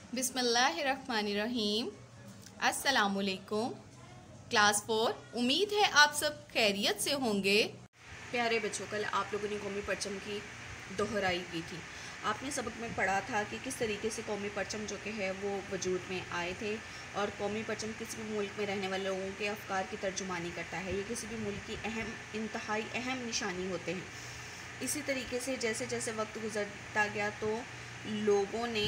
बिस्मिल्लाहिर्रहमानिर्रहीम। अस्सलामुअलैकुम। क्लास 4, उम्मीद है आप सब खैरियत से होंगे। प्यारे बच्चों, कल आप लोगों ने कौमी परचम की दोहराई की थी। आपने सबक में पढ़ा था कि किस तरीके से कौमी परचम जो कि है वो वजूद में आए थे और कौमी परचम किसी भी मुल्क में रहने वाले लोगों के अफकार की तर्जुमानी करता है। ये किसी भी मुल्क की इंतहाई अहम निशानी होते हैं। इसी तरीके से जैसे जैसे वक्त गुजरता गया तो लोगों ने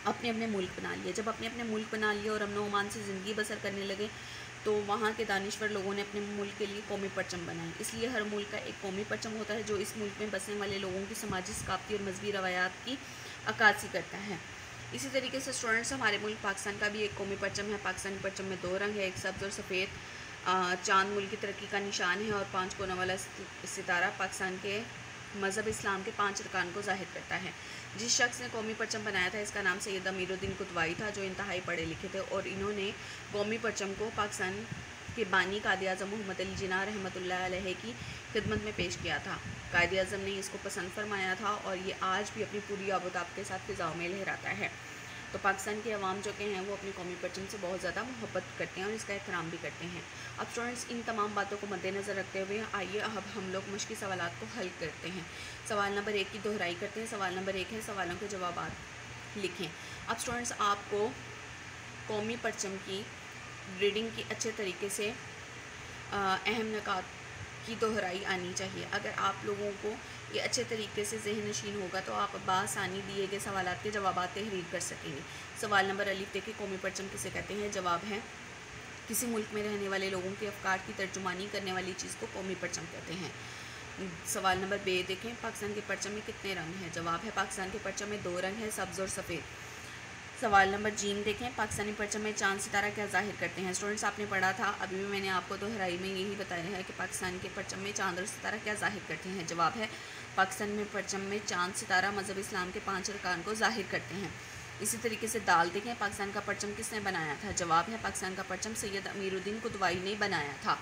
अपने अपने मुल्क बना लिए। जब अपने अपने मुल्क बना लिए और अमन ओमान से ज़िंदगी बसर करने लगे तो वहाँ के दानिश्वर लोगों ने अपने मुल्क के लिए कौमी परचम बनाए। इसलिए हर मुल्क का एक कौमी परचम होता है जो इस मुल्क में बसने वाले लोगों की समाजी, सकाफती और मजहबी रवायात की अक्कासी करता है। इसी तरीके से स्टूडेंट्स, हमारे मुल्क पाकिस्तान का भी एक कौमी परचम है। पाकिस्तानी परचम में 2 रंग है, एक सब्ज़ और सफ़ेद। चाँद मुल्क की तरक्की का निशान है और 5 कोना वाला सितारा पाकिस्तान के मज़हब इस्लाम के 5 अरकान को ज़ाहिर करता है। जिस शख्स ने कौमी परचम बनाया था इसका नाम सैयद अमीरुद्दीन कुतवाई था, जो इंतहाई पढ़े लिखे थे और इन्होंने कौमी परचम को पाकिस्तान के बानी कायद आज़म मोहम्मद अली जिन्ना रहमतुल्लाह अलैह की खिदमत में पेश किया था। कायद आज़म ने इसको पसंद फरमाया था और ये आज भी अपनी पूरी आबोताब के साथ फ़िज़ाओं में लहराता है। तो पाकिस्तान के अवाम जो के हैं वो अपनी कौमी परचम से बहुत ज़्यादा मोहब्बत करते हैं और इसका एहतराम भी करते हैं। अब स्टूडेंट्स, इन तमाम बातों को मद्देनज़र रखते हुए आइए अब हम लोग मुश्किल सवालात को हल करते हैं। सवाल नंबर 1 की दोहराई करते हैं। सवाल नंबर 1 है, सवालों के जवाब लिखें। अब स्टूडेंट्स, आपको कौमी परचम की रीडिंग की अच्छे तरीके से अहम निकात की दोहराई आनी चाहिए। अगर आप लोगों को ये अच्छे तरीके से ज़हन नशीन होगा तो आप बासानी दिए गए सवालात के जवाब तहरीर कर सकेंगे। सवाल नंबर अलिफ देखिए, कौमी परचम किसे कहते हैं? जवाब है, किसी मुल्क में रहने वाले लोगों के अफकार की तर्जुमानी करने वाली चीज़ को कौमी परचम कहते हैं। सवाल नंबर बे देखें, पाकिस्तान के परचम में कितने रंग हैं? जवाब है, पाकिस्तान के परचम में 2 रंग हैं, सब्ज़ और सफ़ेद। सवाल नंबर जीन देखें, पाकिस्तानी परचम में चांद सितारा क्या ज़ाहिर करते हैं? स्टूडेंट्स, आपने पढ़ा था, अभी भी मैंने आपको दोहराई में यही बताया है कि पाकिस्तान के परचम में चांद और सितारा क्या ज़ाहिर करते हैं। जवाब है, पाकिस्तान में परचम में चांद सितारा मज़हब इस्लाम के 5 अरकान को ज़ाहिर करते हैं। इसी तरीके से दाल देखें, पाकिस्तान का परचम किसने बनाया था? जवाब है, पाकिस्तान का परचम सैयद अमीरुद्दीन कुतवाई ने बनाया था।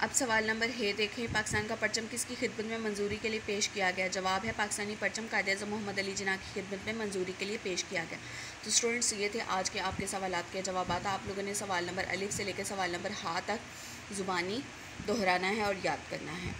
अब सवाल नंबर है देखें, पाकिस्तान का परचम किसकी खिदमत में मंजूरी के लिए पेश किया गया? जवाब है, पाकिस्तानी परचम कायद आज़म मोहम्मद अली जिन्ना की खिदमत में मंजूरी के लिए पेश किया गया। तो स्टूडेंट्स, ये थे आज के आपके सवालात के जवाब। आप लोगों ने सवाल नंबर अलिफ से लेकर सवाल नंबर हा तक ज़ुबानी दोहराना है और याद करना है।